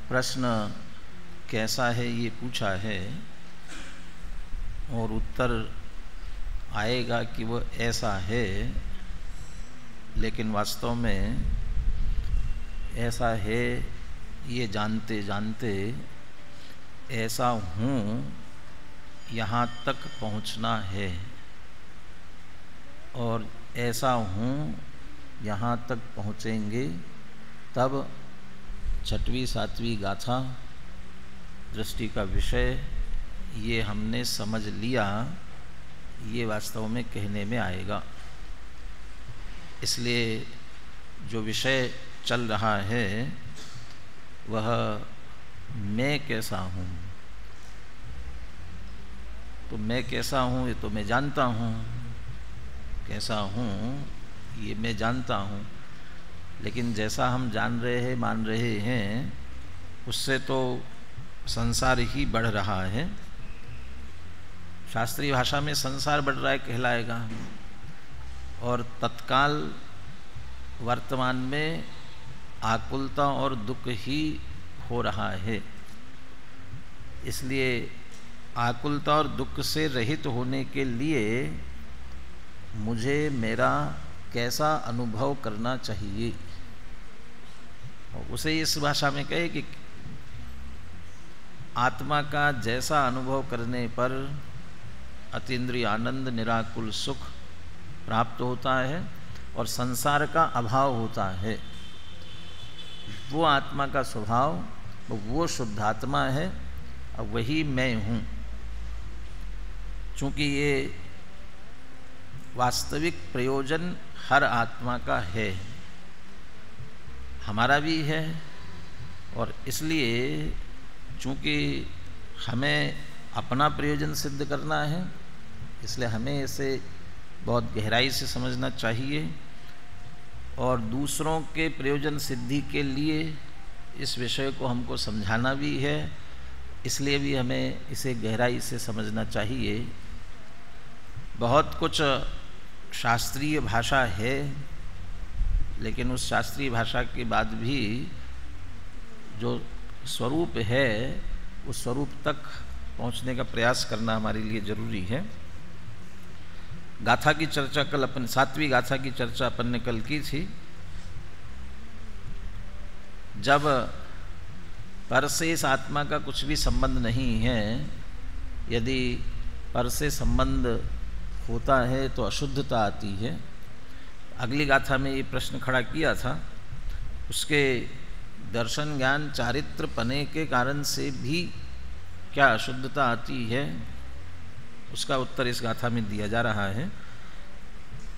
प्रश्न कैसा है ये पूछा है और उत्तर आएगा कि वो ऐसा है, लेकिन वास्तव में ऐसा है ये जानते जानते ऐसा हूँ यहाँ तक पहुँचना है, और ऐसा हूँ यहाँ तक पहुँचेंगे तब छठवीं सातवीं गाथा दृष्टि का विषय ये हमने समझ लिया, ये वास्तव में कहने में आएगा। इसलिए जो विषय चल रहा है वह मैं कैसा हूँ, तो मैं कैसा हूँ ये तो मैं जानता हूँ, कैसा हूँ ये मैं जानता हूँ, लेकिन जैसा हम जान रहे हैं मान रहे हैं उससे तो संसार ही बढ़ रहा है। शास्त्रीय भाषा में संसार बढ़ रहा है कहलाएगा, और तत्काल वर्तमान में आकुलता और दुख ही हो रहा है। इसलिए आकुलता और दुख से रहित होने के लिए मुझे मेरा कैसा अनुभव करना चाहिए, उसे इस भाषा में कहे कि आत्मा का जैसा अनुभव करने पर अतीन्द्रिय आनंद निराकुल सुख प्राप्त होता है और संसार का अभाव होता है, वो आत्मा का स्वभाव वो शुद्धात्मा है और वही मैं हूँ। चूँकि ये वास्तविक प्रयोजन हर आत्मा का है, हमारा भी है, और इसलिए चूँकि हमें अपना प्रयोजन सिद्ध करना है, इसलिए हमें इसे बहुत गहराई से समझना चाहिए, और दूसरों के प्रयोजन सिद्धि के लिए इस विषय को हमको समझाना भी है, इसलिए भी हमें इसे गहराई से समझना चाहिए। बहुत कुछ शास्त्रीय भाषा है, लेकिन उस शास्त्रीय भाषा के बाद भी जो स्वरूप है उस स्वरूप तक पहुंचने का प्रयास करना हमारे लिए जरूरी है। गाथा की चर्चा कल अपन सातवीं गाथा की चर्चा अपन ने कल की थी। जब पर से इस आत्मा का कुछ भी संबंध नहीं है, यदि पर से संबंध होता है तो अशुद्धता आती है। अगली गाथा में ये प्रश्न खड़ा किया था, उसके दर्शन ज्ञान चारित्र पने के कारण से भी क्या अशुद्धता आती है, उसका उत्तर इस गाथा में दिया जा रहा है।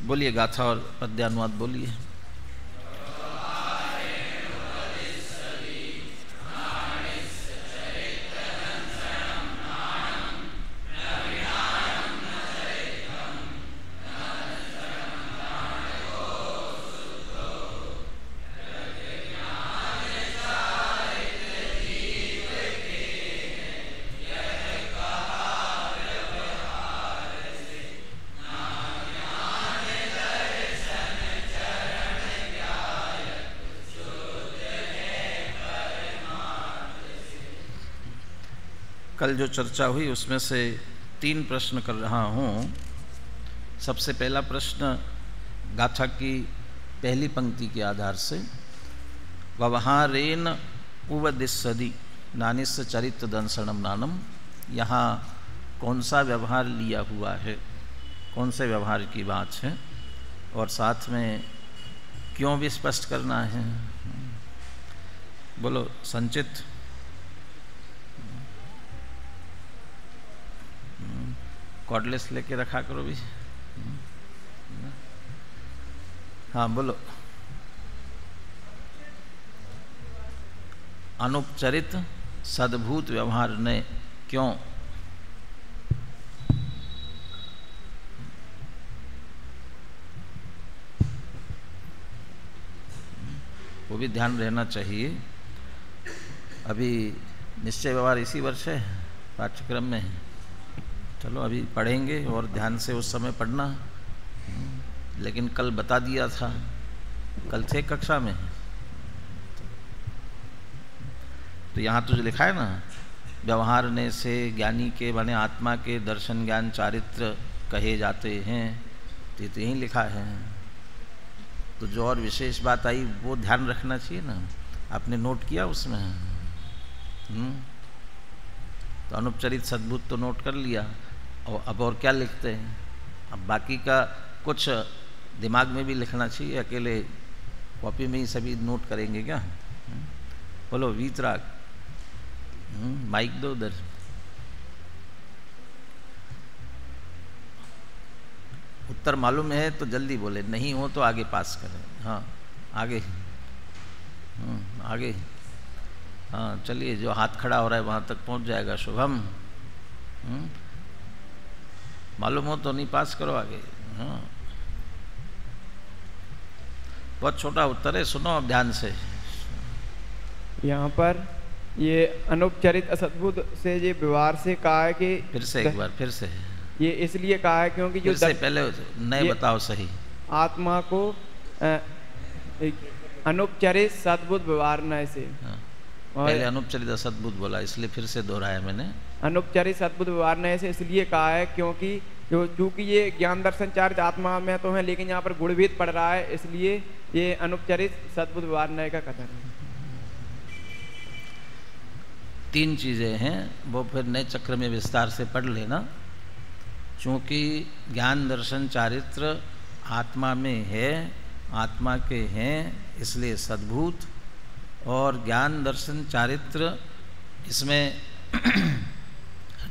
बोलिए गाथा और पद्यानुवाद बोलिए। कल जो चर्चा हुई उसमें से 3 प्रश्न कर रहा हूँ। सबसे पहला प्रश्न गाथा की पहली पंक्ति के आधार से, व्यवहारेण उपदिशति नानिस्य चरित्र दंसनम नानम, यहाँ कौन सा व्यवहार लिया हुआ है, कौन से व्यवहार की बात है, और साथ में क्यों भी स्पष्ट करना है। बोलो संचित। कॉर्डलेस लेके रखा करो भी। हाँ बोलो। अनुपचरित सद्भूत व्यवहार ने क्यों, वो भी ध्यान रहना चाहिए। अभी निश्चय व्यवहार इसी वर्ष है पाठ्यक्रम में, चलो अभी पढ़ेंगे और ध्यान से उस समय पढ़ना। लेकिन कल बता दिया था, कल थे कक्षा में। तो यहाँ तो जो लिखा है ना, व्यवहारने से ज्ञानी के बने आत्मा के दर्शन ज्ञान चारित्र कहे जाते हैं, तो यही लिखा है। तो जो और विशेष बात आई वो ध्यान रखना चाहिए ना, आपने नोट किया उसमें। तो अनुपचरित सद्भूत तो नोट कर लिया, और अब और क्या लिखते हैं? अब बाकी का कुछ दिमाग में भी लिखना चाहिए, अकेले कॉपी में ही सभी नोट करेंगे क्या? बोलो वीतराग, माइक दो उधर। उत्तर मालूम है तो जल्दी बोले, नहीं हो तो आगे पास करें। हाँ आगे, आगे, हाँ चलिए, जो हाथ खड़ा हो रहा है वहाँ तक पहुँच जाएगा। शुभम, मालूम हो तो नहीं, पास करो आगे। हाँ बहुत छोटा उत्तर है, सुनो अब ध्यान से। यहाँ पर ये अनुपचरित असद्भुत से ये व्यवहार से कहा है कि, फिर से एक बार, फिर से ये इसलिए कहा है क्योंकि जो से पहले नए बताओ सही। आत्मा को अनुपचरित सद्भुत व्यवहार न से, पहले अनुपचरित असद्भुत बोला, इसलिए फिर से दोहराया मैंने। अनुपचरित सद्भुत व्यवहार न से इसलिए कहा है क्योंकि चूंकि ये ज्ञान दर्शन चारित्र आत्मा में तो है, लेकिन यहाँ पर गुणभेद पड़ रहा है, इसलिए ये अनुपचरित सद्भुत व्यवहार न का कथन है। 3 चीज़ें हैं, वो फिर नए चक्र में विस्तार से पढ़ लेना। चूँकि ज्ञान दर्शन चारित्र आत्मा में है, आत्मा के हैं, इसलिए सद्भूत, और ज्ञान दर्शन चारित्र इसमें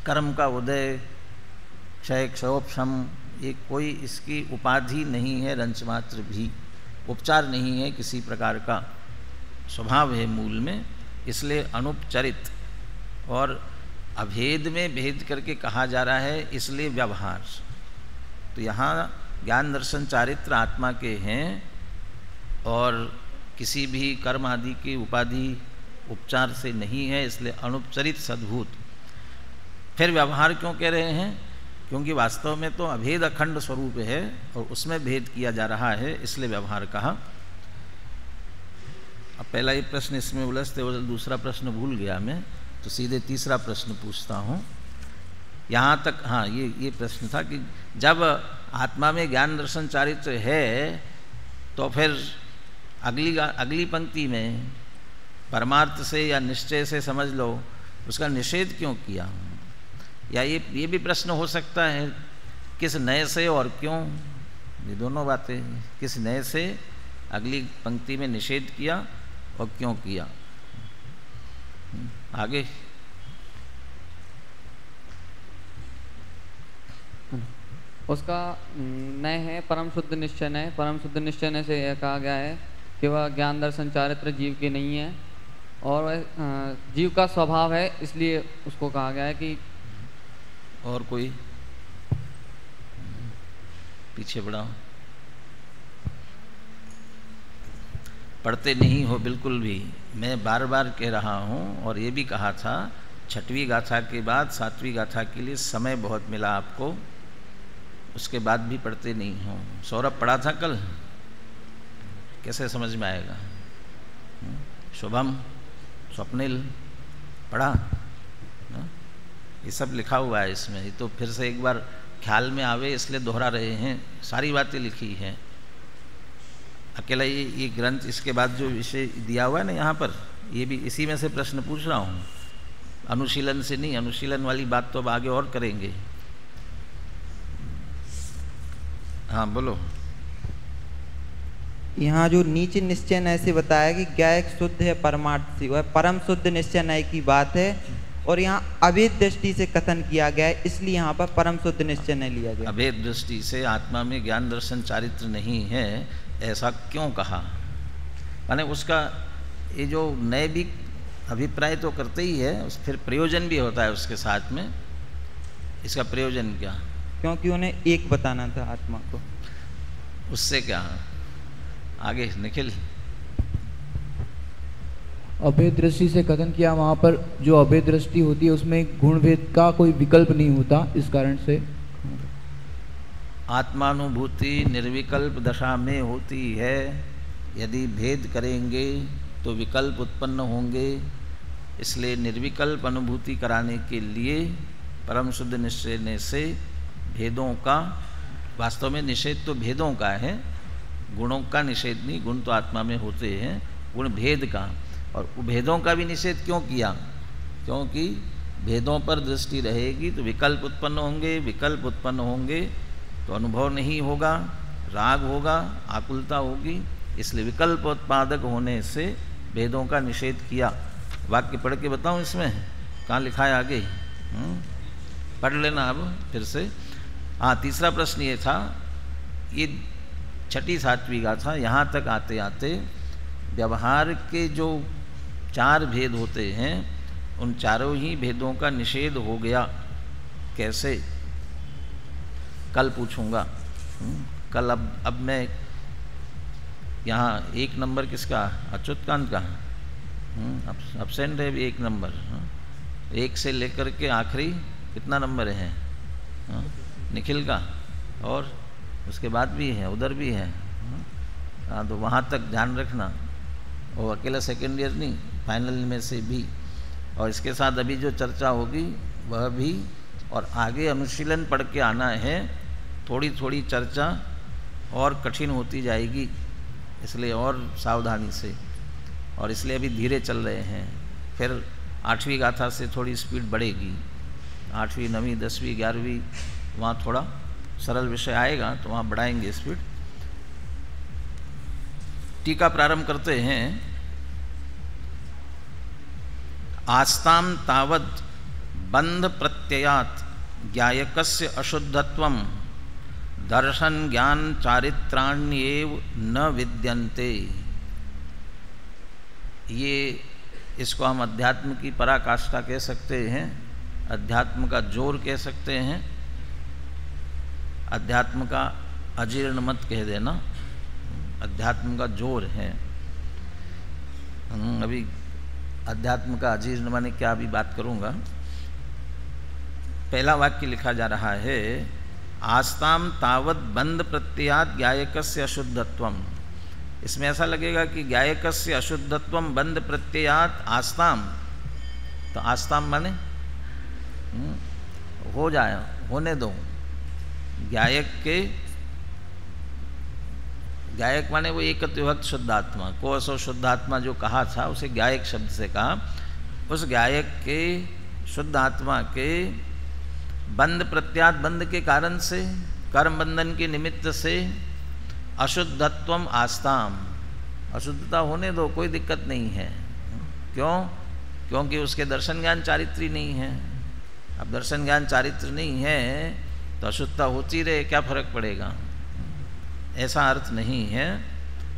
कर्म का उदय, क्षय, क्षयोपशम, ये कोई इसकी उपाधि नहीं है, रंचमात्र भी उपचार नहीं है किसी प्रकार का, स्वभाव है मूल में, इसलिए अनुपचरित। और अभेद में भेद करके कहा जा रहा है, इसलिए व्यवहार। तो यहाँ ज्ञान दर्शन चारित्र आत्मा के हैं और किसी भी कर्म आदि की उपाधि उपचार से नहीं है, इसलिए अनुपचरित सद्भूत। फिर व्यवहार क्यों कह रहे हैं? क्योंकि वास्तव में तो अभेद अखंड स्वरूप है और उसमें भेद किया जा रहा है, इसलिए व्यवहार कहा। अब पहला ये प्रश्न इसमें उलझते उलझते दूसरा प्रश्न भूल गया मैं, तो सीधे तीसरा प्रश्न पूछता हूँ। यहाँ तक हाँ ये प्रश्न था कि जब आत्मा में ज्ञान दर्शन चारित्र है तो फिर अगली पंक्ति में परमार्थ से या निश्चय से समझ लो, उसका निषेध क्यों किया? या ये भी प्रश्न हो सकता है, किस नए से और क्यों? ये दोनों बातें, किस नए से अगली पंक्ति में निषेध किया और क्यों किया? आगे उसका नए है परम शुद्ध निश्चय नए। परम शुद्ध निश्चय नए से यह कहा गया है कि वह ज्ञान दर्शन चारित्र जीव के नहीं है और वह जीव का स्वभाव है, इसलिए उसको कहा गया है कि। और कोई पीछे बढ़ाओ, पढ़ते नहीं हो बिल्कुल भी। मैं बार बार कह रहा हूँ और ये भी कहा था, 6वीं गाथा के बाद 7वीं गाथा के लिए समय बहुत मिला आपको, उसके बाद भी पढ़ते नहीं हो। सौरभ पढ़ा था कल, कैसे समझ में आएगा? शुभम, स्वप्निल पढ़ा? ये सब लिखा हुआ है इसमें, ये तो फिर से एक बार ख्याल में आवे इसलिए दोहरा रहे हैं, सारी बातें लिखी हैं। अकेला ये ग्रंथ, इसके बाद जो विषय दिया हुआ है ना यहाँ पर, ये भी इसी में से प्रश्न पूछ रहा हूँ, अनुशीलन से नहीं। अनुशीलन वाली बात तो अब आगे और करेंगे। हाँ बोलो। यहाँ जो नीचे निश्चय नय से बताया कि ज्ञाय शुद्ध है परमार्थ से, वह परम शुद्ध निश्चय नय की बात है, और यहाँ अभेद दृष्टि से कथन किया गया है, इसलिए यहाँ पर परम शुद्ध निश्चय नय लिया गया। अभेद दृष्टि से आत्मा में ज्ञान दर्शन चारित्र नहीं है, ऐसा क्यों कहा? माने उसका ये जो नए भी अभिप्राय तो करते ही है, उस फिर प्रयोजन भी होता है उसके साथ में। इसका प्रयोजन क्या? क्योंकि उन्हें एक बताना था आत्मा को। उससे क्या? आगे निखिल। अभेद दृष्टि से कथन किया, वहाँ पर जो अभेद दृष्टि होती है उसमें गुण भेद का कोई विकल्प नहीं होता, इस कारण से आत्मानुभूति निर्विकल्प दशा में होती है। यदि भेद करेंगे तो विकल्प उत्पन्न होंगे, इसलिए निर्विकल्प अनुभूति कराने के लिए परम शुद्ध निश्चय से भेदों का, वास्तव में निषेध तो भेदों का है, गुणों का निषेध नहीं, गुण तो आत्मा में होते हैं, गुण भेद का। और भेदों का भी निषेध क्यों किया? क्योंकि भेदों पर दृष्टि रहेगी तो विकल्प उत्पन्न होंगे, विकल्प उत्पन्न होंगे तो अनुभव नहीं होगा, राग होगा, आकुलता होगी। इसलिए विकल्प उत्पादक होने से भेदों का निषेध किया। वाक्य पढ़ के बताऊं इसमें कहाँ लिखा है आगे? पढ़ लेना अब फिर से। हाँ, तीसरा प्रश्न ये था, ये छठी सातवीं गाथा, यहाँ तक आते आते व्यवहार के जो 4 भेद होते हैं उन चारों ही भेदों का निषेध हो गया। कैसे? कल पूछूंगा। कल अब मैं यहाँ 1 नंबर किसका? अच्युतकांत का अब्सेंट है भी 1 नंबर। 1 से लेकर के आखिरी कितना नंबर है? निखिल का, और उसके बाद भी है, उधर भी है। हाँ, तो वहाँ तक ध्यान रखना। और अकेला सेकेंड ईयर नहीं, फाइनल में से भी। और इसके साथ अभी जो चर्चा होगी वह भी, और आगे अनुशीलन पढ़ के आना है। थोड़ी थोड़ी चर्चा और कठिन होती जाएगी, इसलिए और सावधानी से। और इसलिए अभी धीरे चल रहे हैं। फिर 8वीं गाथा से थोड़ी स्पीड बढ़ेगी। 8वीं, 9वीं, 10वीं, 11वीं वहाँ थोड़ा सरल विषय आएगा तो वहाँ बढ़ाएंगे स्पीड। टीका प्रारंभ करते हैं। आस्ताम तावद बंध प्रत्ययात ज्ञायकस्य अशुद्धत्वम दर्शन ज्ञान चारित्राण्येव न विद्यन्ते। ये इसको हम अध्यात्म की पराकाष्ठा कह सकते हैं, अध्यात्म का जोर कह सकते हैं, अध्यात्म का अजीर्ण मत कह देना, अध्यात्म का जोर है। अभी अध्यात्म का अजीर्ण माने क्या अभी बात करूंगा। पहला वाक्य लिखा जा रहा है, आस्ताम तावत बंध प्रत्ययात ज्ञायकस्य अशुद्धत्वम। इसमें ऐसा लगेगा कि ज्ञायकस्य अशुद्धत्वम बंध प्रत्ययात आस्ताम। तो आस्ताम माने हो जाए, होने दो। ज्ञायक के, ज्ञायक माने वो एकत्व विभक्त शुद्धात्मा को, असो शुद्धात्मा जो कहा था उसे ज्ञायक शब्द से कहा। उस ज्ञायक के शुद्ध आत्मा के बंध प्रत्यात, बंध के कारण से, कर्म बंधन के निमित्त से अशुद्धत्वम आस्ताम, अशुद्धता होने दो, कोई दिक्कत नहीं है। क्यों? क्योंकि उसके दर्शन ज्ञान चारित्री नहीं है। अब दर्शन ज्ञान चारित्र नहीं है तो अशुद्धता होती रहे, क्या फर्क पड़ेगा? ऐसा अर्थ नहीं है।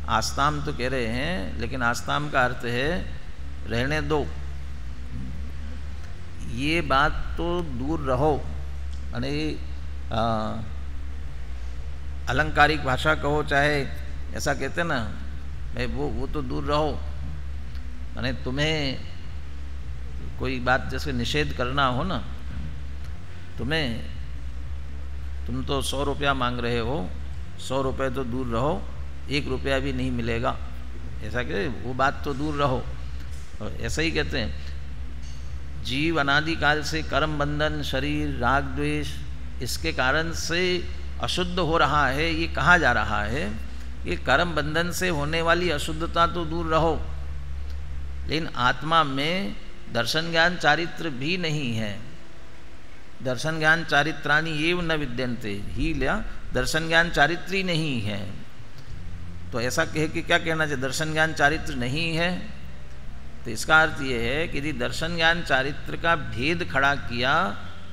आस्ताम तो कह रहे हैं, लेकिन आस्ताम का अर्थ है रहने दो, ये बात तो दूर रहो। यानी अलंकारिक भाषा कहो, चाहे ऐसा कहते ना भाई, वो तो दूर रहो। यानी तुम्हें कोई बात जैसे निषेध करना हो ना, तुम तो 100 रुपया मांग रहे हो, 100 रुपये तो दूर रहो, 1 रुपया भी नहीं मिलेगा, ऐसा कहते, वो बात तो दूर रहो। और ऐसा ही कहते हैं, जीव अनादिकाल से कर्म बंधन, शरीर, राग द्वेष, इसके कारण से अशुद्ध हो रहा है। ये कहा जा रहा है कि कर्म बंधन से होने वाली अशुद्धता तो दूर रहो, लेकिन आत्मा में दर्शन ज्ञान चारित्र भी नहीं है। दर्शन ज्ञान चारित्राणि एव न विद्यन्ते, ही लिया दर्शन ज्ञान चारित्री नहीं है। तो ऐसा कह के क्या कहना चाहिए? दर्शन ज्ञान चारित्र नहीं है, तो इसका अर्थ ये है कि यदि दर्शन ज्ञान चारित्र का भेद खड़ा किया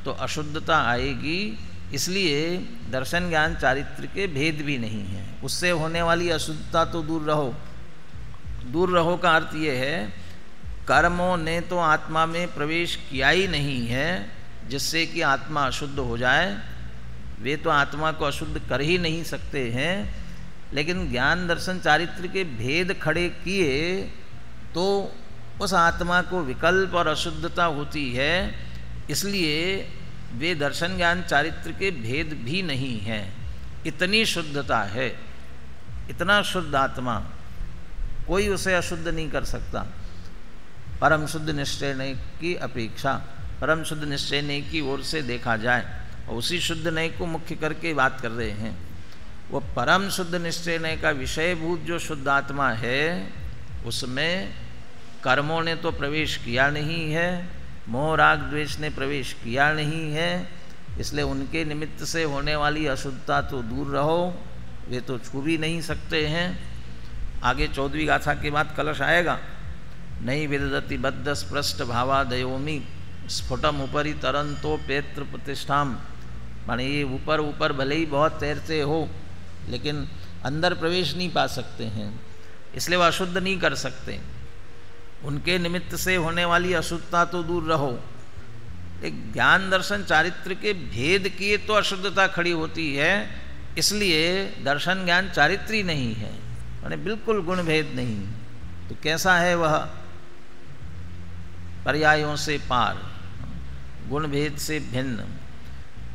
तो अशुद्धता आएगी। इसलिए दर्शन ज्ञान चारित्र के भेद भी नहीं है, उससे होने वाली अशुद्धता तो दूर रहो। दूर रहो का अर्थ ये है, कर्मों ने तो आत्मा में प्रवेश किया ही नहीं है जिससे कि आत्मा अशुद्ध हो जाए। वे तो आत्मा को अशुद्ध कर ही नहीं सकते हैं, लेकिन ज्ञान दर्शन चारित्र के भेद खड़े किए तो उस आत्मा को विकल्प और अशुद्धता होती है। इसलिए वे दर्शन ज्ञान चारित्र के भेद भी नहीं है। इतनी शुद्धता है, इतना शुद्ध आत्मा, कोई उसे अशुद्ध नहीं कर सकता। परम शुद्ध निश्चय नय की अपेक्षा, परम शुद्ध निश्चय नय की ओर से देखा जाए, और उसी शुद्ध नय को मुख्य करके बात कर रहे हैं। वो परम शुद्ध निश्चय नय का विषयभूत जो शुद्ध आत्मा है, उसमें कर्मों ने तो प्रवेश किया नहीं है, मोह राग द्वेष ने प्रवेश किया नहीं है, इसलिए उनके निमित्त से होने वाली अशुद्धता तो दूर रहो, वे तो छू भी नहीं सकते हैं। आगे 14वीं गाथा के बाद कलश आएगा, नहीं विदधति बद्ध स्पृष्ट भावादयोमी स्फुटम उपरि तरंतो पेत्र प्रतिष्ठाम। माने ये ऊपर ऊपर भले ही बहुत तैरते हो, लेकिन अंदर प्रवेश नहीं पा सकते हैं, इसलिए वह अशुद्ध नहीं कर सकते। उनके निमित्त से होने वाली अशुद्धता तो दूर रहो, एक ज्ञान दर्शन चारित्र के भेद किए तो अशुद्धता खड़ी होती है, इसलिए दर्शन ज्ञान चारित्री नहीं है, माने बिल्कुल गुण भेद नहीं। तो कैसा है वह? पर्यायों से पार, गुण भेद से भिन्न।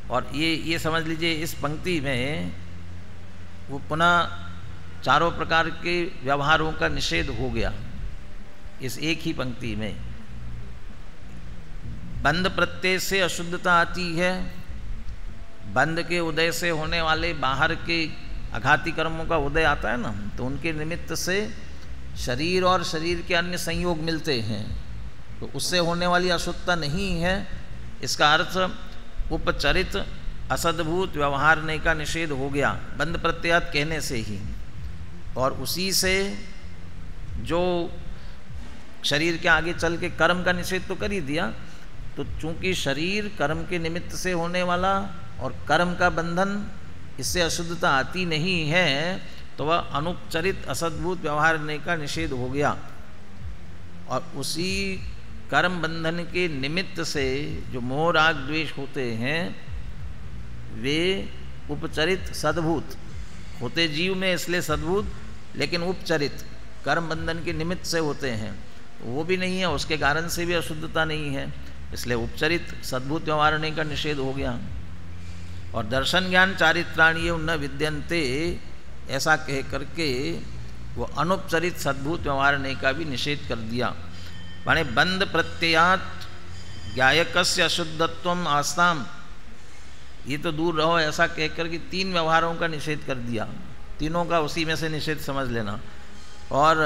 और ये समझ लीजिए, इस पंक्ति में वो पुनः चारों प्रकार के व्यवहारों का निषेध हो गया इस एक ही पंक्ति में। बंद प्रत्यय से अशुद्धता आती है, बंद के उदय से होने वाले बाहर के आघाती कर्मों का उदय आता है ना, तो उनके निमित्त से शरीर और शरीर के अन्य संयोग मिलते हैं, तो उससे होने वाली अशुद्धता नहीं है। इसका अर्थ उपचरित असद्भूत व्यवहारने का निषेध हो गया बंद प्रत्यात कहने से ही, और उसी से जो शरीर के आगे चल के कर्म का निषेध तो कर ही दिया। तो चूंकि शरीर कर्म के निमित्त से होने वाला और कर्म का बंधन, इससे अशुद्धता आती नहीं है, तो वह अनुपचरित असद्भूत व्यवहारने का निषेध हो गया। और उसी कर्म बंधन के निमित्त से जो मोह राग द्वेष होते हैं, वे उपचरित सद्भूत होते जीव में, इसलिए सद्भूत, लेकिन उपचरित कर्म बंधन के निमित्त से होते हैं, वो भी नहीं है, उसके कारण से भी अशुद्धता नहीं है, इसलिए उपचरित सद्भूत व्यवहारने का निषेध हो गया। और दर्शन ज्ञान चारित्राणीय न विद्यन्ते ऐसा कह करके वो अनुपचरित सद्भूत व्यवहारने का भी निषेध कर दिया। माने बंद प्रत्ययात ज्ञायकस्य अशुद्धत्वम आस्ताम, ये तो दूर रहो ऐसा कहकर के 3 व्यवहारों का निषेध कर दिया। तीनों का उसी में से निषेध समझ लेना। और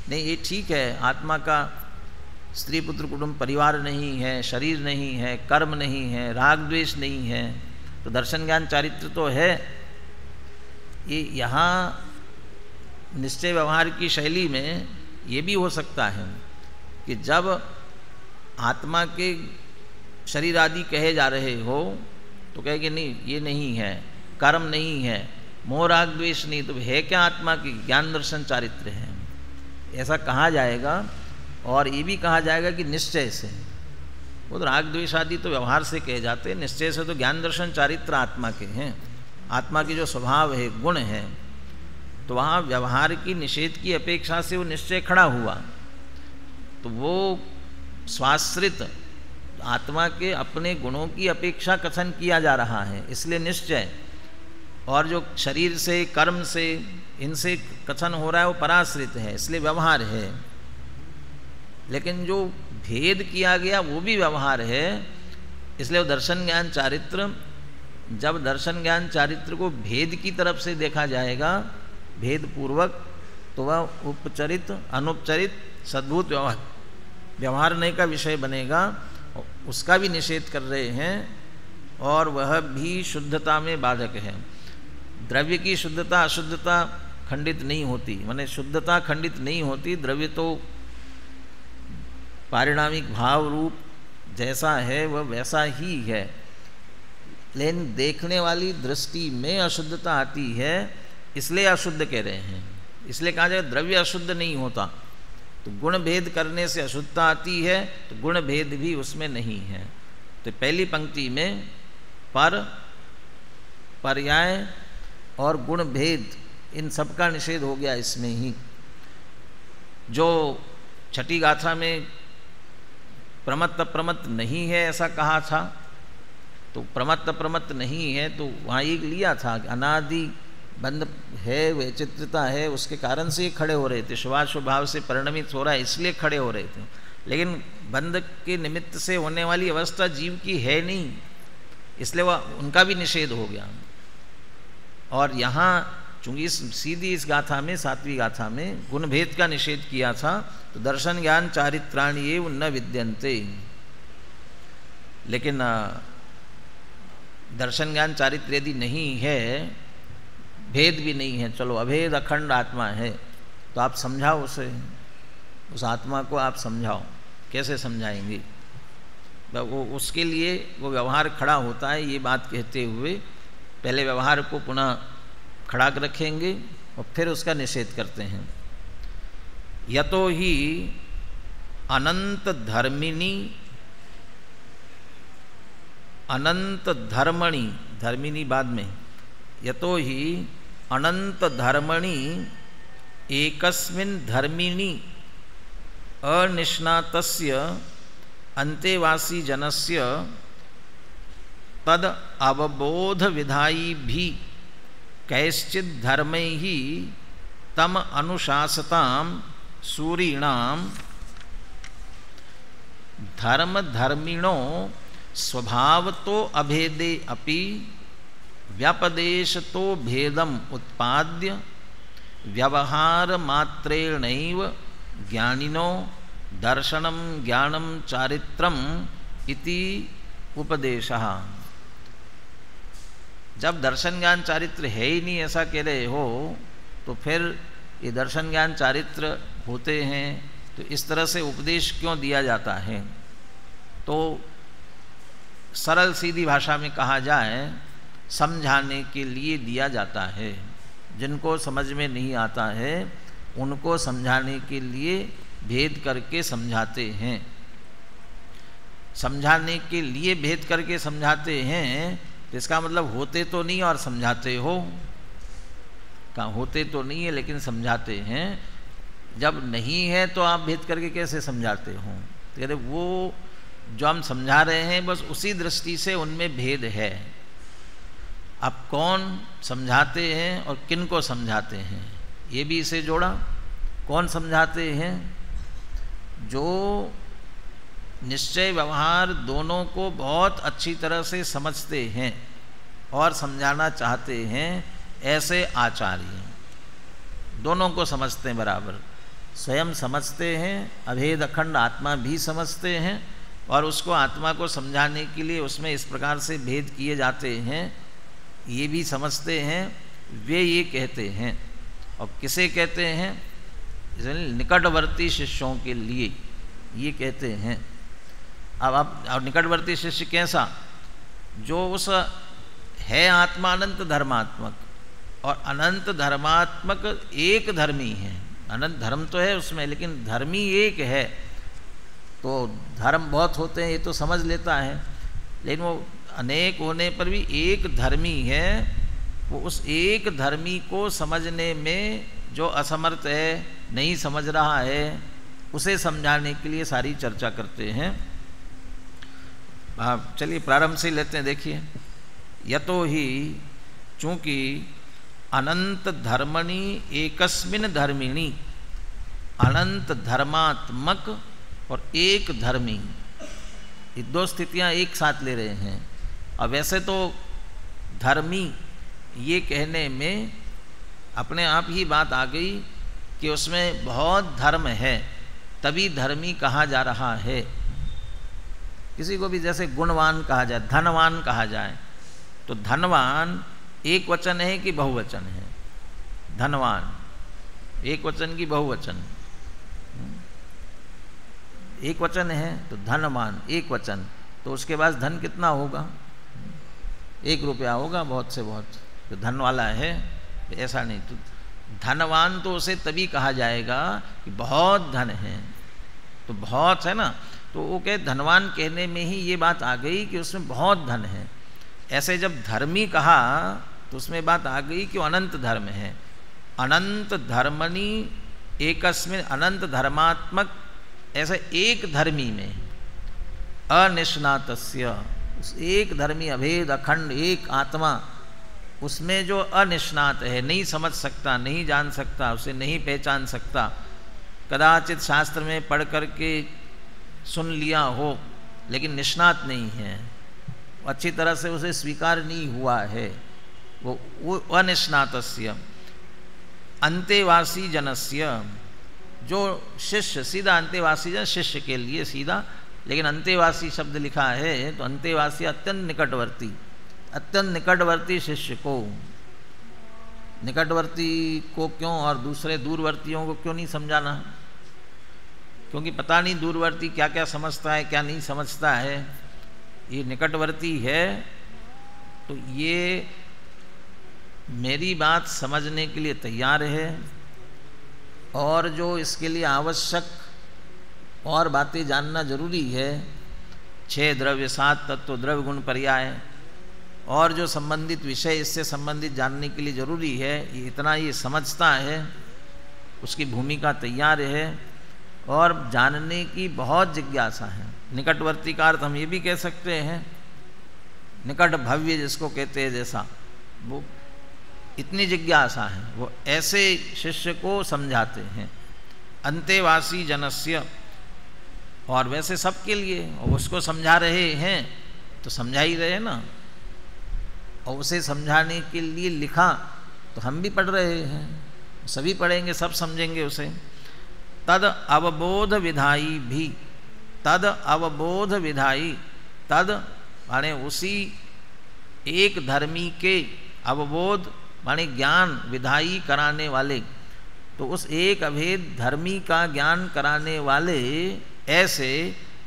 नहीं, ये ठीक है, आत्मा का स्त्री पुत्र कुटुंब परिवार नहीं है, शरीर नहीं है, कर्म नहीं है, राग द्वेष नहीं है, तो दर्शन ज्ञान चारित्र तो है। ये यहाँ निश्चय व्यवहार की शैली में ये भी हो सकता है कि जब आत्मा के शरीर आदि कहे जा रहे हो तो कहे कि नहीं ये नहीं है, कर्म नहीं है, मोह राग द्वेष नहीं, तो है क्या आत्मा की? ज्ञान दर्शन चारित्र है, ऐसा कहा जाएगा। और ये भी कहा जाएगा कि निश्चय से, वो तो राग द्वेष आदि तो व्यवहार से कहे जाते हैं, निश्चय से तो ज्ञान दर्शन चारित्र आत्मा के हैं, आत्मा की जो स्वभाव है, गुण है, तो वहाँ व्यवहार की निषेध की अपेक्षा से वो निश्चय खड़ा हुआ। तो वो स्वाश्रित आत्मा के अपने गुणों की अपेक्षा कथन किया जा रहा है, इसलिए निश्चय। और जो शरीर से, कर्म से, इनसे कथन हो रहा है वो पराश्रित है, इसलिए व्यवहार है। लेकिन जो भेद किया गया वो भी व्यवहार है, इसलिए वो दर्शन ज्ञान चारित्र, जब दर्शन ज्ञान चारित्र को भेद की तरफ से देखा जाएगा, भेद पूर्वक, तो वह उपचरित अनुपचरित सद्भूत व्यवहारने का विषय बनेगा, उसका भी निषेध कर रहे हैं। और वह भी शुद्धता में बाधक है। द्रव्य की शुद्धता अशुद्धता खंडित नहीं होती, माने शुद्धता खंडित नहीं होती, द्रव्य तो पारिणामिक भाव रूप जैसा है वह वैसा ही है, लेकिन देखने वाली दृष्टि में अशुद्धता आती है, इसलिए अशुद्ध कह रहे हैं। इसलिए कहा जाए द्रव्य अशुद्ध नहीं होता, तो गुण भेद करने से अशुद्धता आती है, तो गुण भेद भी उसमें नहीं है। तो पहली पंक्ति में पर, पर्याय और गुण भेद, इन सब का निषेध हो गया इसमें ही। जो छठी गाथा में प्रमत्त अप्रमत्त नहीं है ऐसा कहा था, तो प्रमत्त अप्रमत्त नहीं है, तो वहाँ एक लिया था अनादि बंध है, वैचित्रता है, उसके कारण से ये खड़े हो रहे थे, शुभाशुभ भाव से परिणमित हो रहा है, इसलिए खड़े हो रहे थे। लेकिन बंध के निमित्त से होने वाली अवस्था जीव की है नहीं, इसलिए वह उनका भी निषेध हो गया। और यहाँ चूंकि सीधी इस गाथा में, 7वीं गाथा में गुण भेद का निषेध किया था, तो दर्शन ज्ञान चारित्राणि ये न विद्यन्ते, लेकिन दर्शन ज्ञान चारित्र यदि नहीं है, भेद भी नहीं है, चलो अभेद अखंड आत्मा है, तो आप समझाओ उसे, उस आत्मा को आप समझाओ। कैसे समझाएंगे? वो उसके लिए वो व्यवहार खड़ा होता है, ये बात कहते हुए पहले व्यवहार को पुनः खड़ा रखेंगे और फिर उसका निषेध करते हैं। यतो ही अनंत धर्मिणी, अनंत धर्मणि, धर्मिणी बाद में, यतो ही अनंत धर्मणि एकस्मिन् धर्मिणि अनिष्णातस्य अंतेवासी जनस्य तद अवबोध विधायी भी कैश्चिद धर्मैः तम अनुशासताम सूरीणाम धर्म धर्मिणो स्वभावतो अभेदे अपि व्यापदेशतो भेदम उत्पाद्य व्यवहार मात्रेणैव ज्ञानिनो दर्शनम ज्ञानम चारित्रम इति उपदेशः। जब दर्शन ज्ञान चारित्र है ही नहीं ऐसा कह रहे हो, तो फिर ये दर्शन ज्ञान चारित्र होते हैं, तो इस तरह से उपदेश क्यों दिया जाता है? तो सरल सीधी भाषा में कहा जाए, समझाने के लिए दिया जाता है। जिनको समझ में नहीं आता है उनको समझाने के लिए भेद करके समझाते हैं। समझाने के लिए भेद करके समझाते हैं, तो इसका मतलब होते तो नहीं और समझाते हो। कहाँ होते तो नहीं है लेकिन समझाते हैं। जब नहीं है तो आप भेद करके कैसे समझाते हो? तो कहते वो जो हम समझा रहे हैं बस उसी दृष्टि से उनमें भेद है। अब कौन समझाते हैं और किन को समझाते हैं, ये भी इसे जोड़ा। कौन समझाते हैं? जो निश्चय व्यवहार दोनों को बहुत अच्छी तरह से समझते हैं और समझाना चाहते हैं, ऐसे आचार्य दोनों को समझते हैं बराबर। स्वयं समझते हैं, अभेद अखंड आत्मा भी समझते हैं, और उसको आत्मा को समझाने के लिए उसमें इस प्रकार से भेद किए जाते हैं, ये भी समझते हैं। वे ये कहते हैं, और किसे कहते हैं? निकटवर्ती शिष्यों के लिए ये कहते हैं। अब आप और निकटवर्ती शिष्य कैसा? जो उस है आत्मा अनंत धर्मात्मक, और अनंत धर्मात्मक एक धर्मी है। अनंत धर्म तो है उसमें, लेकिन धर्मी एक है। तो धर्म बहुत होते हैं ये तो समझ लेता है, लेकिन वो अनेक होने पर भी एक धर्मी है। वो उस एक धर्मी को समझने में जो असमर्थ है, नहीं समझ रहा है, उसे समझाने के लिए सारी चर्चा करते हैं। चलिए प्रारंभ से लेते हैं। देखिए, यतो ही चूँकि अनंत धर्मणि एकस्मिन् धर्मिणि, अनंत धर्मात्मक और एक धर्मी, ये दो स्थितियां एक साथ ले रहे हैं। और वैसे तो धर्मी ये कहने में अपने आप ही बात आ गई कि उसमें बहुत धर्म है, तभी धर्मी कहा जा रहा है। किसी को भी जैसे गुणवान कहा जाए, धनवान कहा जाए, तो धनवान एक वचन है कि बहुवचन है? धनवान एक वचन की बहुवचन? एक वचन है तो धनवान एक वचन, तो उसके बाद धन कितना होगा? 1 रुपया होगा बहुत से बहुत, तो धन वाला है। ऐसा नहीं, तो धनवान तो उसे तभी कहा जाएगा कि बहुत धन है। तो बहुत है ना, तो वो कहे धनवान कहने में ही ये बात आ गई कि उसमें बहुत धन है। ऐसे जब धर्मी कहा तो उसमें बात आ गई कि अनंत धर्म है। अनंत धर्मणि एकस्मिन्, अनंत धर्मात्मक, ऐसे एक धर्मी में, अनिष्णातस्य, उस एक धर्मी अभेद अखंड एक आत्मा, उसमें जो अनिष्णात है, नहीं समझ सकता, नहीं जान सकता, उसे नहीं पहचान सकता, कदाचित शास्त्र में पढ़ करके सुन लिया हो लेकिन निष्णात नहीं है, अच्छी तरह से उसे स्वीकार नहीं हुआ है, वो अनिष्णातस्य अंतेवासी जनस्य, जो शिष्य सीधा अंतेवासी जन शिष्य के लिए सीधा, लेकिन अंतेवासी शब्द लिखा है तो अंतेवासी अत्यंत निकटवर्ती, अत्यंत निकटवर्ती शिष्य को, निकटवर्ती को क्यों और दूसरे दूरवर्तियों को क्यों नहीं समझाना, क्योंकि पता नहीं दूरवर्ती क्या क्या समझता है क्या नहीं समझता है। ये निकटवर्ती है तो ये मेरी बात समझने के लिए तैयार है, और जो इसके लिए आवश्यक और बातें जानना जरूरी है, 6 द्रव्य 7 तत्व द्रव्य गुण पर्याय और जो संबंधित विषय इससे संबंधित जानने के लिए जरूरी है, ये इतना ये समझता है, उसकी भूमिका तैयार है और जानने की बहुत जिज्ञासा है। निकटवर्ती का अर्थ हम ये भी कह सकते हैं निकट भव्य जिसको कहते हैं, जैसा वो इतनी जिज्ञासा है, वो ऐसे शिष्य को समझाते हैं। अंतेवासी जनस्य, और वैसे सबके लिए, और उसको समझा रहे हैं तो समझा ही रहे ना, और उसे समझाने के लिए लिखा तो हम भी पढ़ रहे हैं, सभी पढ़ेंगे, सब समझेंगे उसे। तद अवबोध विधाई भी, तद अवबोध विधाई, तद माने उसी एक धर्मी के, अवबोध माने ज्ञान, विधाई कराने वाले, तो उस एक अभेद धर्मी का ज्ञान कराने वाले ऐसे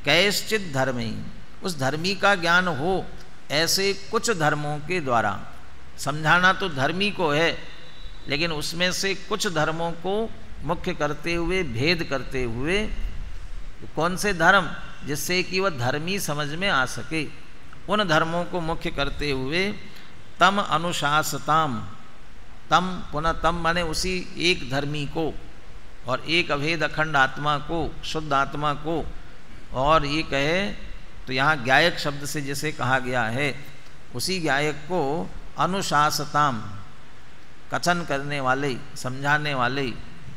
कैश्चित धर्मी, उस धर्मी का ज्ञान हो ऐसे कुछ धर्मों के द्वारा। समझाना तो धर्मी को है, लेकिन उसमें से कुछ धर्मों को मुख्य करते हुए, भेद करते हुए, कौन से धर्म जिससे कि वह धर्मी समझ में आ सके, उन धर्मों को मुख्य करते हुए तम अनुशासताम, तम पुनः तम माने उसी एक धर्मी को और एक अभेद अखंड आत्मा को, शुद्ध आत्मा को, और ये कहे तो यहाँ ज्ञायक शब्द से जैसे कहा गया है, उसी ज्ञायक को अनुशासताम, कथन करने वाले, समझाने वाले,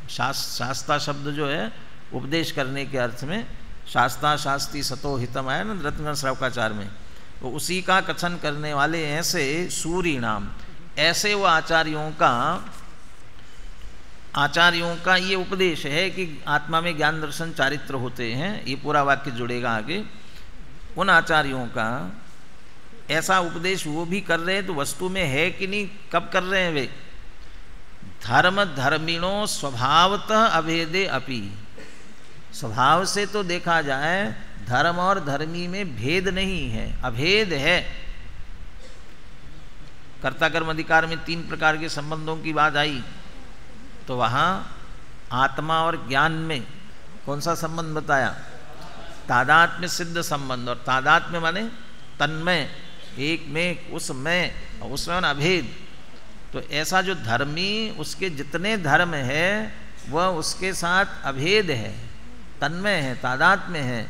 शास्ता शब्द जो है उपदेश करने के अर्थ में, शास्ता शास्ति सतो हितम आया ना रत्न श्रवकाचार में, तो उसी का कथन करने वाले ऐसे सूरी नाम, ऐसे वो आचार्यों का ये उपदेश है कि आत्मा में ज्ञान दर्शन चारित्र होते हैं, ये पूरा वाक्य जुड़ेगा आगे। उन आचार्यों का ऐसा उपदेश वो भी कर रहे हैं तो वस्तु में है कि नहीं, कब कर रहे हैं वे? धर्म धर्मिणो स्वभावतः अभेदे अपि, स्वभाव से तो देखा जाए धर्म और धर्मी में भेद नहीं है, अभेद है। कर्ता कर्म अधिकार में 3 प्रकार के संबंधों की बात आई, तो वहाँ आत्मा और ज्ञान में कौन सा संबंध बताया? तादात्म्य सिद्ध संबंध, और तादात्म्य माने तन्मय, एक में, उसमें, और उसमें अभेद। तो ऐसा जो धर्मी, उसके जितने धर्म है वह उसके साथ अभेद है, तन्मय है, तादात्म्य है।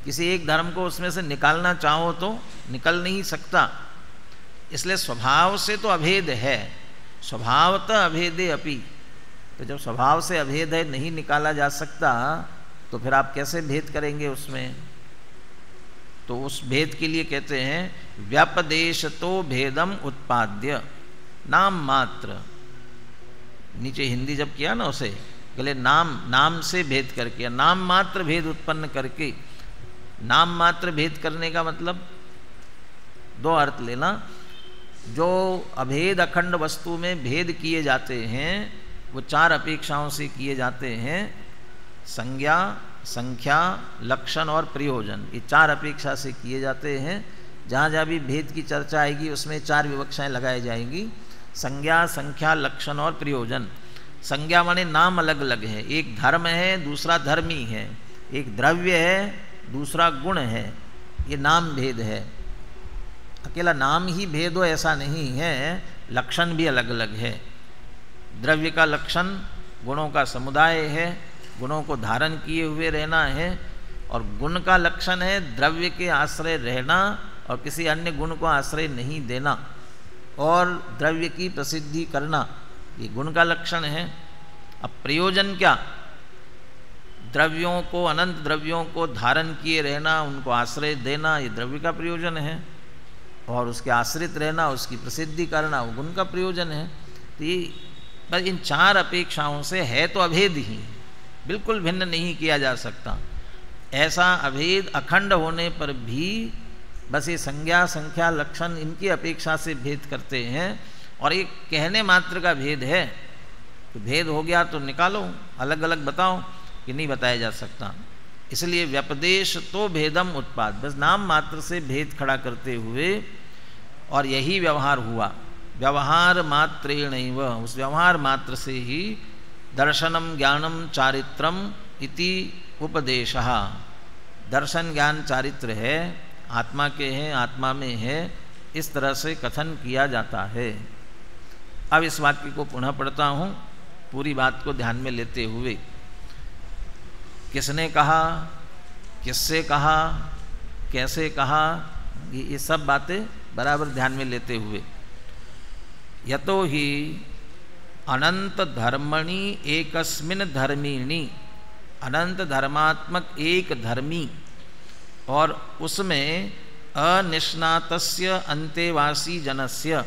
किसी एक धर्म को उसमें से निकालना चाहो तो निकल नहीं सकता, इसलिए स्वभाव से तो अभेद है, स्वभावतः अभेदे अपि। तो जब स्वभाव से अभेद है, नहीं निकाला जा सकता, तो फिर आप कैसे भेद करेंगे उसमें? तो उस भेद के लिए कहते हैं व्यपदेश तो भेदम उत्पाद्य नाम मात्र। नीचे हिंदी जब किया ना उसे, कहले नाम से भेद करके, नाम मात्र भेद उत्पन्न करके। नाम मात्र भेद करने का मतलब 2 अर्थ लेना। जो अभेद अखंड वस्तु में भेद किए जाते हैं वो 4 अपेक्षाओं से किए जाते हैं, संज्ञा, संख्या, लक्षण और प्रयोजन। ये 4 अपेक्षा से किए जाते हैं। जहाँ जहाँ भी भेद की चर्चा आएगी उसमें 4 विवक्षाएं लगाई जाएंगी, संज्ञा, संख्या, लक्षण और प्रयोजन। संज्ञा माने नाम अलग अलग है, एक धर्म है दूसरा धर्मी है, एक द्रव्य है दूसरा गुण है, ये नाम भेद है। अकेला नाम ही भेद हो ऐसा नहीं है, लक्षण भी अलग अलग है। द्रव्य का लक्षण गुणों का समुदाय है, गुणों को धारण किए हुए रहना है, और गुण का लक्षण है द्रव्य के आश्रय रहना और किसी अन्य गुण को आश्रय नहीं देना और द्रव्य की प्रसिद्धि करना, ये गुण का लक्षण है। अब प्रयोजन क्या? द्रव्यों को, अनंत द्रव्यों को धारण किए रहना, उनको आश्रय देना, ये द्रव्य का प्रयोजन है, और उसके आश्रित रहना, उसकी प्रसिद्धि करना, वो गुण का प्रयोजन है। तो ये बस इन चार अपेक्षाओं से है तो अभेद ही, बिल्कुल भिन्न नहीं किया जा सकता। ऐसा अभेद अखंड होने पर भी बस ये संज्ञा, संख्या, लक्षण इनकी अपेक्षा से भेद करते हैं, और एक कहने मात्र का भेद है। तो भेद हो गया तो निकालो, अलग अलग बताओ, कि नहीं बताया जा सकता। इसलिए व्यपदेश तो भेदम उत्पाद, बस नाम मात्र से भेद खड़ा करते हुए, और यही व्यवहार हुआ। व्यवहार मात्रेणैव, उस व्यवहार मात्र से ही दर्शनम ज्ञानम चारित्रम इति उपदेशः। दर्शन ज्ञान चारित्र है, आत्मा के हैं, आत्मा में है, इस तरह से कथन किया जाता है। अब इस वाक्य को पुनः पढ़ता हूँ, पूरी बात को ध्यान में लेते हुए। किसने कहा, किससे कहा, कैसे कहा, ये सब बातें बराबर ध्यान में लेते हुए। यतो ही अनंत धर्मणि एकस्मिन् धर्मिणि, अनंत धर्मात्मक एक धर्मी, और उसमें अनिष्णातस्य अंतेवासी जनस्य,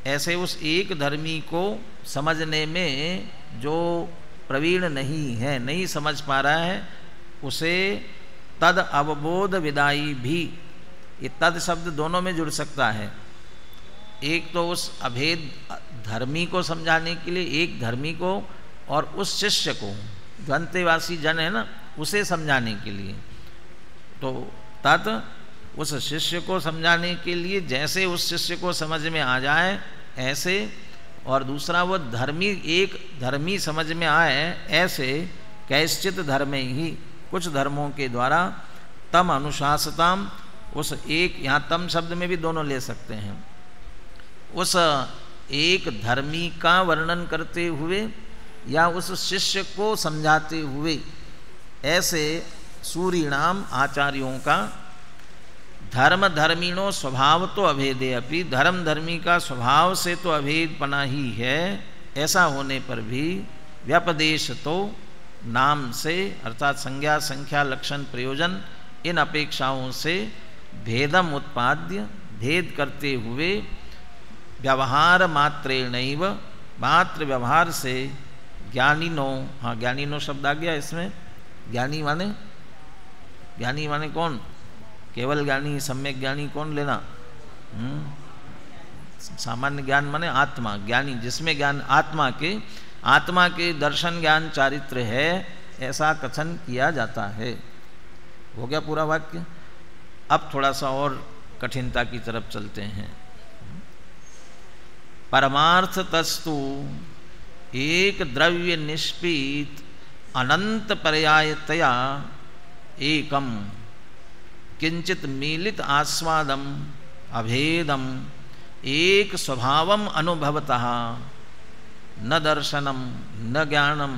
ऐसे उस एक धर्मी को समझने में जो प्रवीण नहीं है, नहीं समझ पा रहा है, उसे तद अवबोध विदाई भी, ये तद शब्द दोनों में जुड़ सकता है। एक तो उस अभेद धर्मी को समझाने के लिए, एक धर्मी को, और उस शिष्य को, जो अंतेवासी जन है ना, उसे समझाने के लिए। तो तत् उस शिष्य को समझाने के लिए, जैसे उस शिष्य को समझ में आ जाए ऐसे, और दूसरा वो धर्मी, एक धर्मी समझ में आए ऐसे, कैश्चित धर्म ही, कुछ धर्मों के द्वारा, तम अनुशासताम, उस एक, यहाँ तम शब्द में भी दोनों ले सकते हैं, उस एक धर्मी का वर्णन करते हुए या उस शिष्य को समझाते हुए, ऐसे सूरीणाम आचार्यों का धर्म धर्मिणो स्वभाव तो अभेदे अपि, धर्म धर्मी का स्वभाव से तो अभेदपना ही है, ऐसा होने पर भी व्यपदेश तो नाम से, अर्थात संज्ञा, संख्या, लक्षण, प्रयोजन, इन अपेक्षाओं से भेदम उत्पाद्य, भेद करते हुए, व्यवहार मात्रेणैव, मात्र व्यवहार से, ज्ञानिनो, हाँ ज्ञानिनो शब्द आ गया इसमें। ज्ञानी माने, ज्ञानी माने कौन? केवल ज्ञानी, सम्यक ज्ञानी कौन लेना? सामान्य ज्ञान माने आत्मा, ज्ञानी जिसमें ज्ञान, आत्मा के दर्शन ज्ञान चारित्र है, ऐसा कथन किया जाता है। हो गया पूरा वाक्य। अब थोड़ा सा और कठिनता की तरफ चलते हैं। परमार्थ तस्तु एक द्रव्य निष्पीत अनंत पर्यायतया एकम किंचित मीलित आस्वादम अभेदम एक स्वभावम अनुभवतः न दर्शनम न ज्ञानम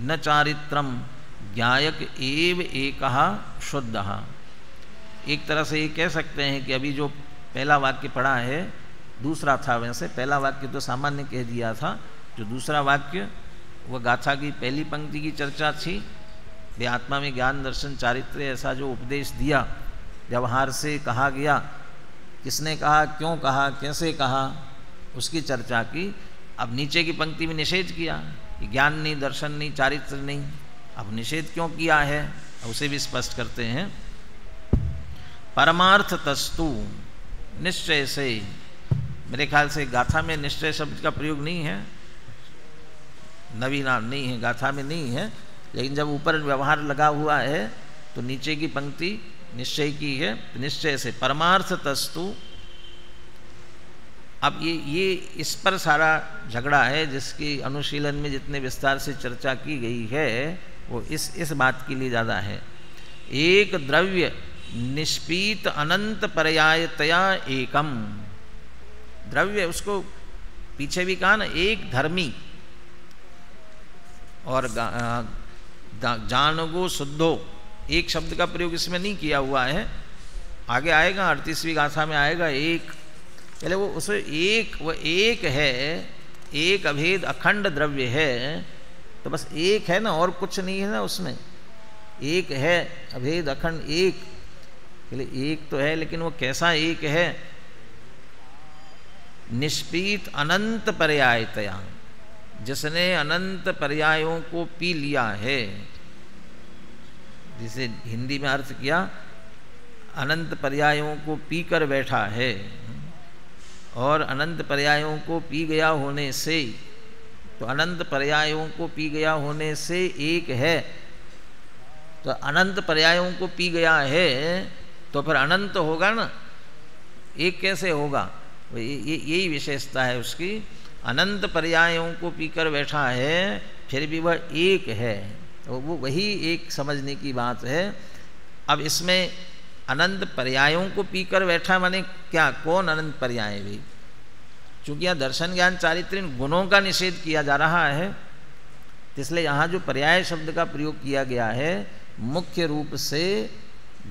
न चारित्रम ज्ञायक एव एकः शुद्धः। एक तरह से ये कह सकते हैं कि अभी जो पहला वाक्य पढ़ा है दूसरा था, वैसे पहला वाक्य तो सामान्य कह दिया था, जो दूसरा वाक्य वह गाथा की पहली पंक्ति की चर्चा थी। वे आत्मा में ज्ञान दर्शन चारित्र ऐसा जो उपदेश दिया, व्यवहार से कहा गया, किसने कहा, क्यों कहा, कैसे कहा, उसकी चर्चा की। अब नीचे की पंक्ति में निषेध किया कि ज्ञान नहीं, दर्शन नहीं, चारित्र नहीं। अब निषेध क्यों किया है उसे भी स्पष्ट करते हैं। परमार्थ तस्तु, निश्चय से, मेरे ख्याल से गाथा में निश्चय शब्द का प्रयोग नहीं है, नवीनाम नहीं है, गाथा में नहीं है, लेकिन जब ऊपर व्यवहार लगा हुआ है तो नीचे की पंक्ति निश्चय की है। निश्चय से परमार्थ तस्तु। अब ये इस पर सारा झगड़ा है, जिसकी अनुशीलन में जितने विस्तार से चर्चा की गई है वो इस बात के लिए ज़्यादा है। एक द्रव्य निष्पीत अनंत पर्यायतया एकम, द्रव्य, उसको पीछे भी कहा ना, एक धर्मी, और जानगो शुद्धो, एक शब्द का प्रयोग इसमें नहीं किया हुआ है, आगे आएगा 38वीं गाथा में आएगा। एक, पहले वो उसे एक, वो एक है, एक अभेद अखंड द्रव्य है, तो बस एक है ना, और कुछ नहीं है ना उसमें। एक है, अभेद अखंड एक, एक तो है, लेकिन वो कैसा एक है? निष्पीत अनंत पर्यायतया, जिसने अनंत पर्यायों को पी लिया है, जिसे हिंदी में अर्थ किया अनंत पर्यायों को पी कर बैठा है, और अनंत पर्यायों को पी गया होने से, तो अनंत पर्यायों को पी गया होने से एक है, तो अनंत पर्यायों को पी गया है तो फिर अनंत होगा ना, एक कैसे होगा? यही विशेषता है उसकी, अनंत पर्यायों को पीकर बैठा है फिर भी वह एक है, तो वो वही एक समझने की बात है। अब इसमें अनंत पर्यायों को पीकर बैठा माने क्या, कौन अनंत पर्याय भी? चूँकि यहाँ दर्शन ज्ञान चारित्र्य गुणों का निषेध किया जा रहा है, इसलिए यहाँ जो पर्याय शब्द का प्रयोग किया गया है मुख्य रूप से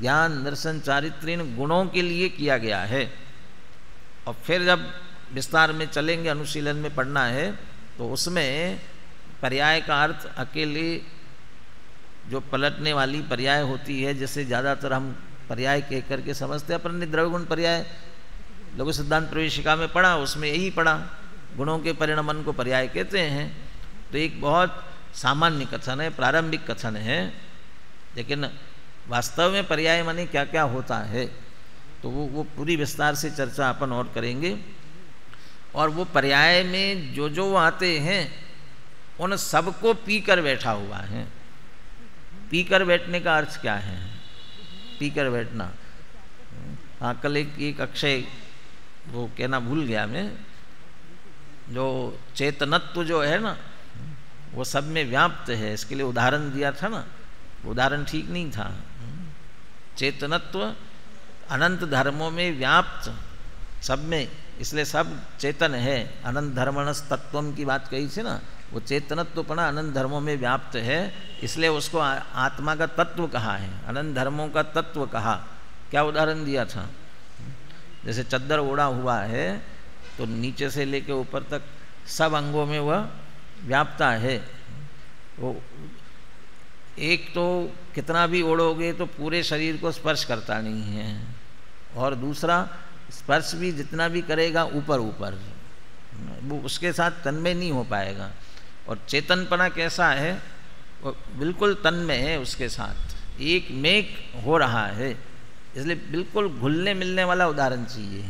ज्ञान दर्शन चारित्र्य गुणों के लिए किया गया है। और फिर जब विस्तार में चलेंगे, अनुशीलन में पढ़ना है, तो उसमें पर्याय का अर्थ अकेले जो पलटने वाली पर्याय होती है, जैसे ज़्यादातर हम पर्याय कह करके समझते हैं, अपन ने द्रव्य गुण पर्याय लघु सिद्धांत प्रवेशिका में पढ़ा, उसमें यही पढ़ा, गुणों के परिणमन को पर्याय कहते हैं। तो एक बहुत सामान्य कथन है, प्रारंभिक कथन है, लेकिन वास्तव में पर्याय माने क्या क्या होता है, तो वो पूरी विस्तार से चर्चा अपन और करेंगे। और वो पर्याय में जो जो आते हैं उन सबको पी कर बैठा हुआ है। पी कर बैठने का अर्थ क्या है? पी कर बैठना, हाँ, कल एक अक्षय वो कहना भूल गया मैं, जो चेतनत्व जो है ना वो सब में व्याप्त है, इसके लिए उदाहरण दिया था ना, उदाहरण ठीक नहीं था। चेतनत्व अनंत धर्मों में व्याप्त, सब में, इसलिए सब चेतन है। अनंत धर्मणस तत्वम की बात कही थी ना, वो चेतनत्वपना अनंत धर्मों में व्याप्त है, इसलिए उसको आत्मा का तत्व कहा है, अनंत धर्मों का तत्व कहा। क्या उदाहरण दिया था? जैसे चद्दर ओढ़ा हुआ है तो नीचे से लेकर ऊपर तक सब अंगों में वह व्याप्ता है। वो एक तो कितना भी ओढ़ोगे तो पूरे शरीर को स्पर्श करता नहीं है, और दूसरा स्पर्श भी जितना भी करेगा ऊपर ऊपर, वो उसके साथ तन्मय नहीं हो पाएगा। और चेतनपना कैसा है? वो बिल्कुल तन्मय है, उसके साथ एक मेक हो रहा है, इसलिए बिल्कुल घुलने मिलने वाला उदाहरण चाहिए,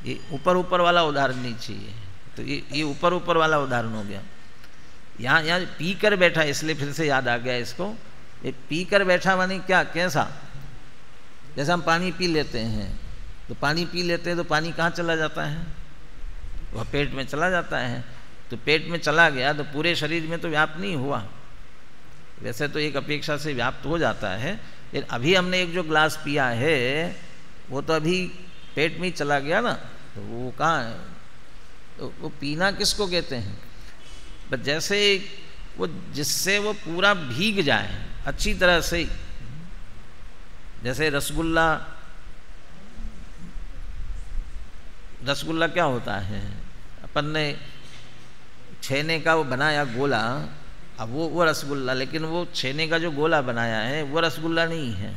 ये ऊपर ऊपर वाला उदाहरण नहीं चाहिए। तो ये ऊपर ऊपर वाला उदाहरण हो गया। यहाँ पी कर बैठा, इसलिए फिर से याद आ गया इसको, ये पी कर बैठा माने क्या, कैसा? जैसे हम पानी पी लेते हैं, तो पानी पी लेते हैं तो पानी कहाँ चला जाता है? वह पेट में चला जाता है। तो पेट में चला गया तो पूरे शरीर में तो व्याप्त नहीं हुआ, वैसे तो एक अपेक्षा से व्याप्त हो जाता है, लेकिन अभी हमने एक जो ग्लास पिया है वो तो अभी पेट में ही चला गया ना, तो वो कहाँ है? तो वो पीना किसको कहते हैं? बस जैसे वो जिससे वो पूरा भीग जाए अच्छी तरह से, जैसे रसगुल्ला क्या होता है? अपन ने छेने का वो बनाया गोला, अब वो रसगुल्ला, लेकिन वो छेने का जो गोला बनाया है वो रसगुल्ला नहीं है,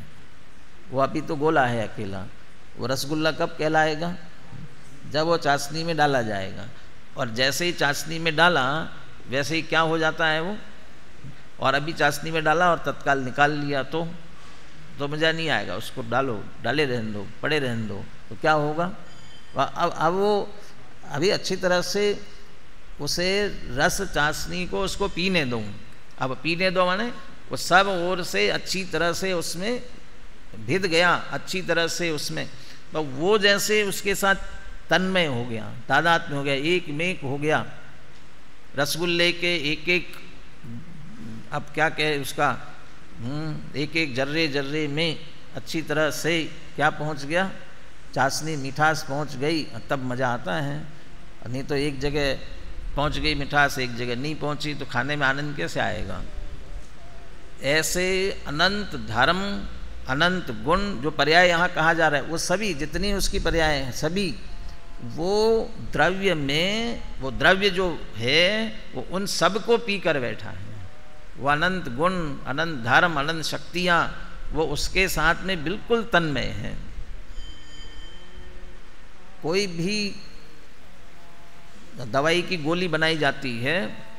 वो अभी तो गोला है अकेला। वो रसगुल्ला कब कहलाएगा? जब वो चाशनी में डाला जाएगा, और जैसे ही चाशनी में डाला वैसे ही क्या हो जाता है वो, और अभी चाशनी में डाला और तत्काल निकाल लिया तो मज़ा नहीं आएगा, उसको डाले रहने दो, पड़े रहने दो, तो क्या होगा? अब वो अभी अच्छी तरह से उसे रस चाशनी को उसको पीने दो। अब पीने दो माने वो सब ओर से अच्छी तरह से उसमें भिद गया, अच्छी तरह से उसमें, तो वो जैसे उसके साथ तन्मय हो गया, तादात्म्य हो गया, एक मेक हो गया। रसगुल्ले के एक एक, अब क्या कहे उसका, एक एक जर्रे जर्रे में अच्छी तरह से क्या पहुंच गया? चाशनी, मिठास पहुंच गई, तब मज़ा आता है। नहीं तो एक जगह पहुंच गई मिठास, एक जगह नहीं पहुंची, तो खाने में आनंद कैसे आएगा? ऐसे अनंत धर्म, अनंत गुण जो पर्याय यहाँ कहा जा रहा है, वो सभी जितनी उसकी पर्याय हैं सभी वो द्रव्य में, वो द्रव्य जो है वो उन सब को पी कर बैठा है। वो अनंत गुण, अनंत धर्म, अनंत शक्तियाँ वो उसके साथ में बिल्कुल तन्मय हैं। कोई भी दवाई की गोली बनाई जाती है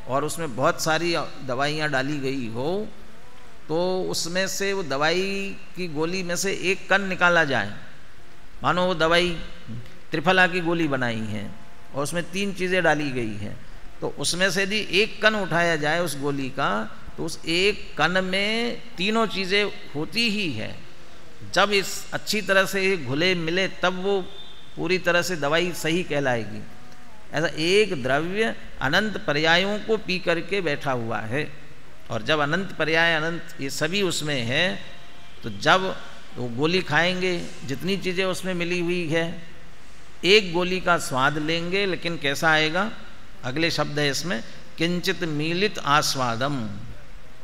और उसमें बहुत सारी दवाइयाँ डाली गई हो, तो उसमें से वो दवाई की गोली में से एक कण निकाला जाए, मानो वो दवाई त्रिफला की गोली बनाई है और उसमें 3 चीज़ें डाली गई हैं, तो उसमें से यदि एक कण उठाया जाए उस गोली का, तो उस एक कण में तीनों चीज़ें होती ही है। जब इस अच्छी तरह से घुले मिले तब वो पूरी तरह से दवाई सही कहलाएगी। ऐसा एक द्रव्य अनंत पर्यायों को पी करके बैठा हुआ है, और जब अनंत पर्याय अनंत ये सभी उसमें है, तो जब वो गोली खाएंगे, जितनी चीज़ें उसमें मिली हुई है, एक गोली का स्वाद लेंगे, लेकिन कैसा आएगा? अगले शब्द है इसमें, किंचित मीलित आस्वादम,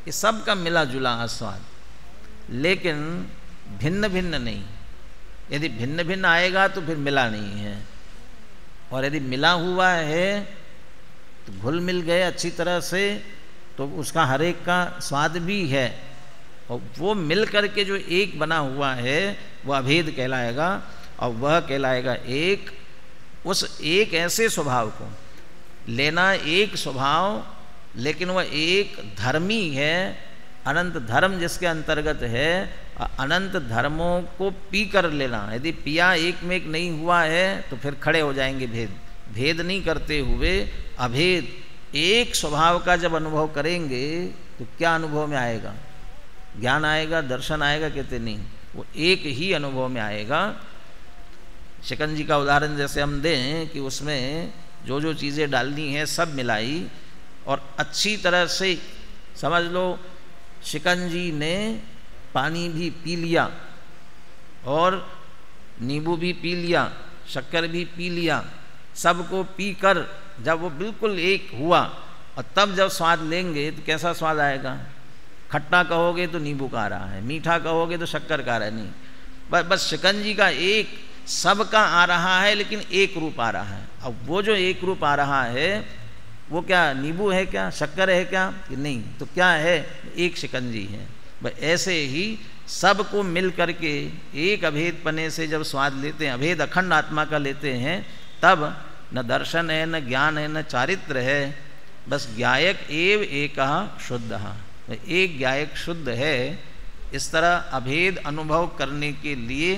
ये सब का मिला जुला आस्वाद, लेकिन भिन्न भिन्न नहीं। यदि भिन्न भिन्न आएगा तो फिर मिला नहीं है, और यदि मिला हुआ है तो घुल मिल गए अच्छी तरह से, तो उसका हर एक का स्वाद भी है, और वो मिल करके जो एक बना हुआ है वह अभेद कहलाएगा, और वह कहलाएगा एक। उस एक ऐसे स्वभाव को लेना, एक स्वभाव, लेकिन वह एक धर्मी है, अनंत धर्म जिसके अंतर्गत है, अनंत धर्मों को पी कर लेना। यदि पिया एक में एक नहीं हुआ है तो फिर खड़े हो जाएंगे भेद। भेद नहीं करते हुए अभेद एक स्वभाव का जब अनुभव करेंगे तो क्या अनुभव में आएगा? ज्ञान आएगा, दर्शन आएगा, कहते नहीं, वो एक ही अनुभव में आएगा। शिकंजी का उदाहरण जैसे हम दें कि उसमें जो जो चीज़ें डालनी है सब मिलाई, और अच्छी तरह से समझ लो शिकंजी ने पानी भी पी लिया, और नींबू भी पी लिया, शक्कर भी पी लिया, सबको पी कर जब वो बिल्कुल एक हुआ, और तब जब स्वाद लेंगे तो कैसा स्वाद आएगा? खट्टा कहोगे तो नींबू का आ रहा है, मीठा कहोगे तो शक्कर का आ रहा है, नहीं, बस शिकंजी का एक सबका आ रहा है, लेकिन एक रूप आ रहा है। अब वो जो एक रूप आ रहा है वो क्या नींबू है, क्या शक्कर है, क्या कि नहीं, तो क्या है? एक शिकंजी है। बस ऐसे ही सबको मिल करके एक अभेद पने से जब स्वाद लेते हैं, अभेद अखंड आत्मा का लेते हैं, तब न दर्शन है, न ज्ञान है, न चारित्र है, बस ज्ञायक एव एकः शुद्धः, एक ज्ञायक शुद्ध है। इस तरह अभेद अनुभव करने के लिए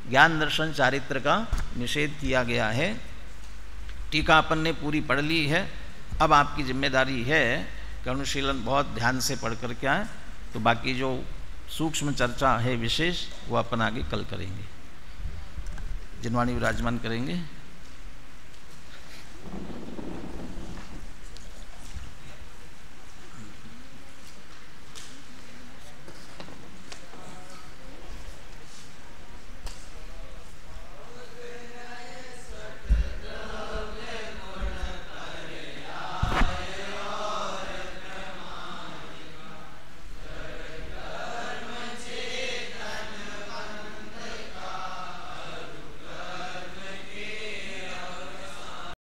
ज्ञान दर्शन चारित्र का निषेध किया गया है। टीका अपन ने पूरी पढ़ ली है। अब आपकी जिम्मेदारी है कि अनुशीलन बहुत ध्यान से पढ़ कर के आए, तो बाकी जो सूक्ष्म चर्चा है विशेष वो अपन आगे कल करेंगे। जिनवाणी विराजमान करेंगे।